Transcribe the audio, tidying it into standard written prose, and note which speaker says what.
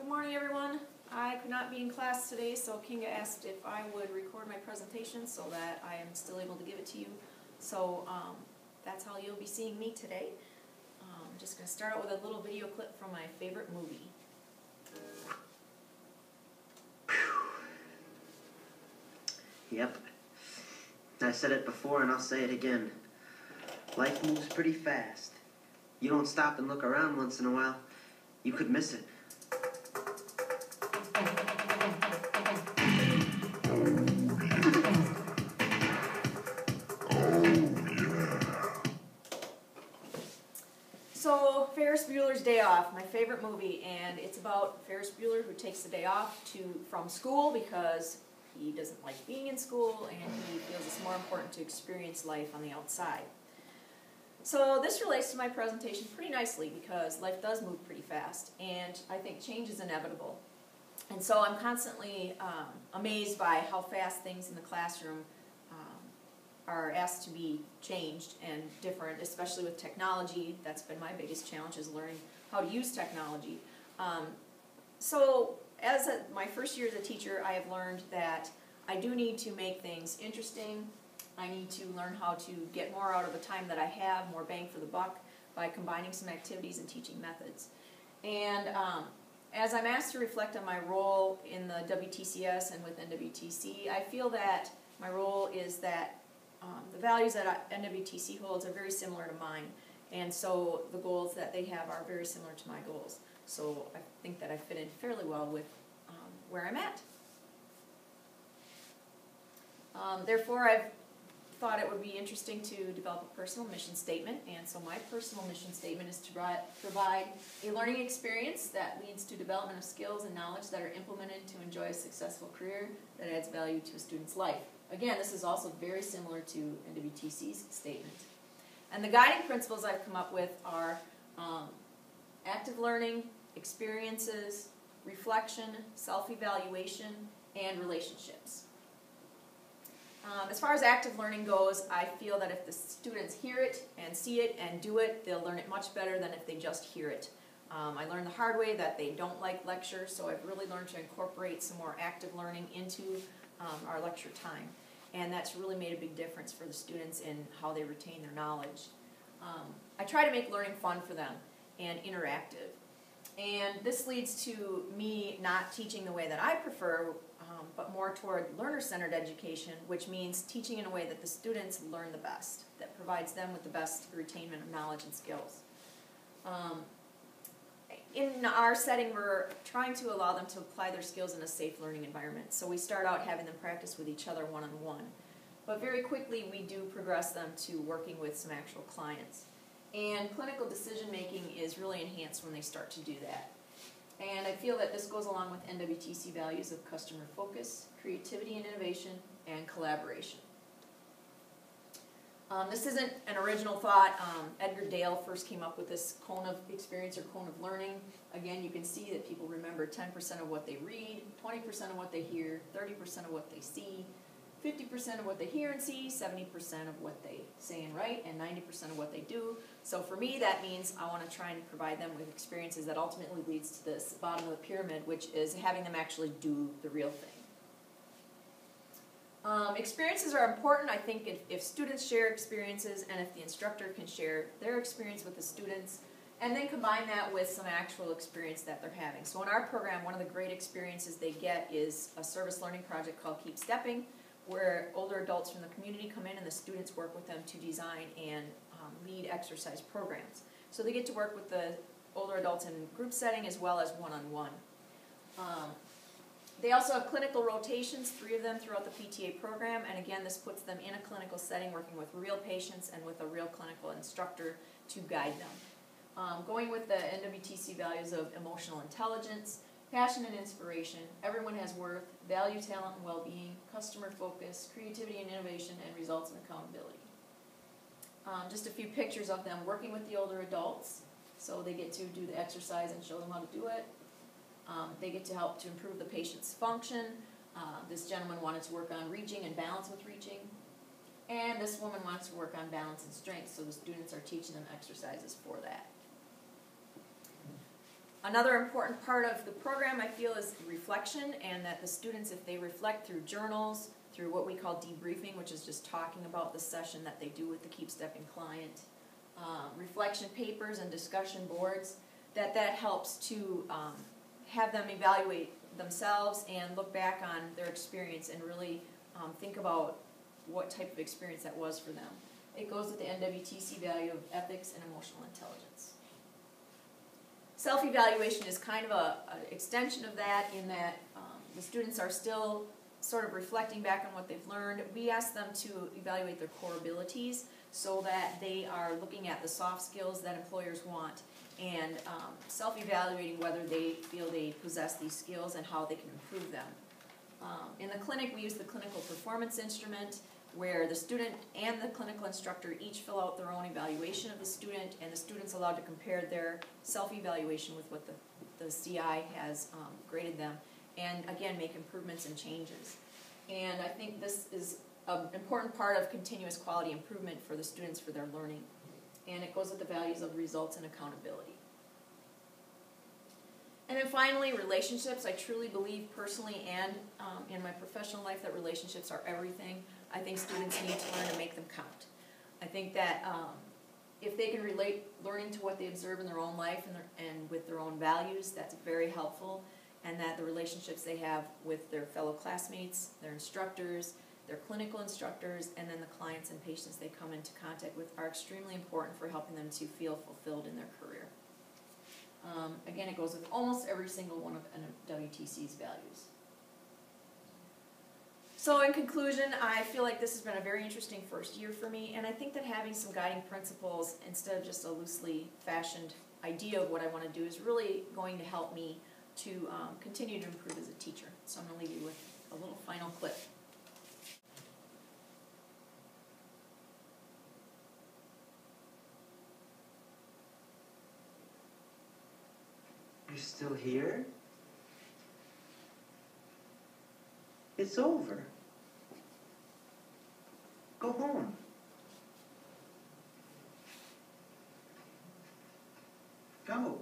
Speaker 1: Good morning, everyone. I could not be in class today, so Kinga asked if I would record my presentation so that I am still able to give it to you. So that's how you'll be seeing me today. I'm just going to start out with a little video clip from my favorite movie.
Speaker 2: Yep. I said it before and I'll say it again. Life moves pretty fast. You don't stop and look around once in a while, you could miss it.
Speaker 1: So, Ferris Bueller's Day Off, my favorite movie, and it's about Ferris Bueller who takes the day off from school because he doesn't like being in school and he feels it's more important to experience life on the outside. So this relates to my presentation pretty nicely because life does move pretty fast and I think change is inevitable. And so I'm constantly amazed by how fast things in the classroom are asked to be changed and different, especially with technology. That's been my biggest challenge, is learning how to use technology. So as my first year as a teacher, I have learned that I do need to make things interesting. I need to learn how to get more out of the time that I have, more bang for the buck, by combining some activities and teaching methods. And as I'm asked to reflect on my role in the WTCS and with NWTC, I feel that my role is that the values that NWTC holds are very similar to mine, and so the goals that they have are very similar to my goals. So I think that I fit in fairly well with where I'm at. Therefore, I've thought it would be interesting to develop a personal mission statement, and so my personal mission statement is to provide a learning experience that leads to development of skills and knowledge that are implemented to enjoy a successful career that adds value to a student's life. Again, this is also very similar to NWTC's statement. And the guiding principles I've come up with are active learning, experiences, reflection, self-evaluation, and relationships. As far as active learning goes, I feel that if the students hear it and see it and do it, they'll learn it much better than if they just hear it. I learned the hard way that they don't like lecture, so I've really learned to incorporate some more active learning into our lecture time. And that's really made a big difference for the students in how they retain their knowledge. I try to make learning fun for them and interactive. And this leads to me not teaching the way that I prefer, but more toward learner-centered education, which means teaching in a way that the students learn the best, that provides them with the best retainment of knowledge and skills. In our setting, we're trying to allow them to apply their skills in a safe learning environment. So we start out having them practice with each other one-on-one. But very quickly, we do progress them to working with some actual clients. And clinical decision-making is really enhanced when they start to do that. And I feel that this goes along with NWTC values of customer focus, creativity and innovation, and collaboration. This isn't an original thought. Edgar Dale first came up with this cone of experience or cone of learning. Again, you can see that people remember 10% of what they read, 20% of what they hear, 30% of what they see, 50% of what they hear and see, 70% of what they say and write, and 90% of what they do. So for me, that means I want to try and provide them with experiences that ultimately leads to this bottom of the pyramid, which is having them actually do the real thing. Experiences are important. I think if students share experiences and if the instructor can share their experience with the students and then combine that with some actual experience that they're having. So in our program, one of the great experiences they get is a service learning project called Keep Stepping, where older adults from the community come in and the students work with them to design and lead exercise programs. So they get to work with the older adults in group setting as well as one-on-one. They also have clinical rotations, 3 of them throughout the PTA program, and again this puts them in a clinical setting working with real patients and with a real clinical instructor to guide them. Going with the NWTC values of emotional intelligence, passion and inspiration, everyone has worth, value, talent, and well-being, customer focus, creativity and innovation, and results and accountability. Just a few pictures of them working with the older adults, so they get to do the exercise and show them how to do it. They get to help to improve the patient's function. This gentleman wanted to work on reaching and balance with reaching. And this woman wants to work on balance and strength, so the students are teaching them exercises for that. Another important part of the program, I feel, is reflection, and that the students, if they reflect through journals, through what we call debriefing, which is just talking about the session that they do with the Keep Stepping client, reflection papers and discussion boards, that helps to have them evaluate themselves and look back on their experience and really think about what type of experience that was for them. It goes with the NWTC value of ethics and emotional intelligence. Self-evaluation is kind of an extension of that, in that the students are still sort of reflecting back on what they've learned. We ask them to evaluate their core abilities so that they are looking at the soft skills that employers want, and self-evaluating whether they feel they possess these skills and how they can improve them. In the clinic, we use the clinical performance instrument, where the student and the clinical instructor each fill out their own evaluation of the student, and the student's allowed to compare their self-evaluation with what the CI has graded them, and again make improvements and changes. And I think this is an important part of continuous quality improvement for the students for their learning. And it goes with the values of results and accountability. And then finally, relationships. I truly believe personally and in my professional life that relationships are everything. I think students need to learn to make them count. I think that if they can relate learning to what they observe in their own life and with their own values, that's very helpful. And that the relationships they have with their fellow classmates, their instructors, their clinical instructors, and then the clients and patients they come into contact with are extremely important for helping them to feel fulfilled in their career. Again, it goes with almost every single one of WTC's values. So in conclusion, I feel like this has been a very interesting first year for me, and I think that having some guiding principles instead of just a loosely fashioned idea of what I want to do is really going to help me to continue to improve as a teacher. So I'm going to leave you with a little final clip.
Speaker 2: You're still here? It's over. Go home. Go.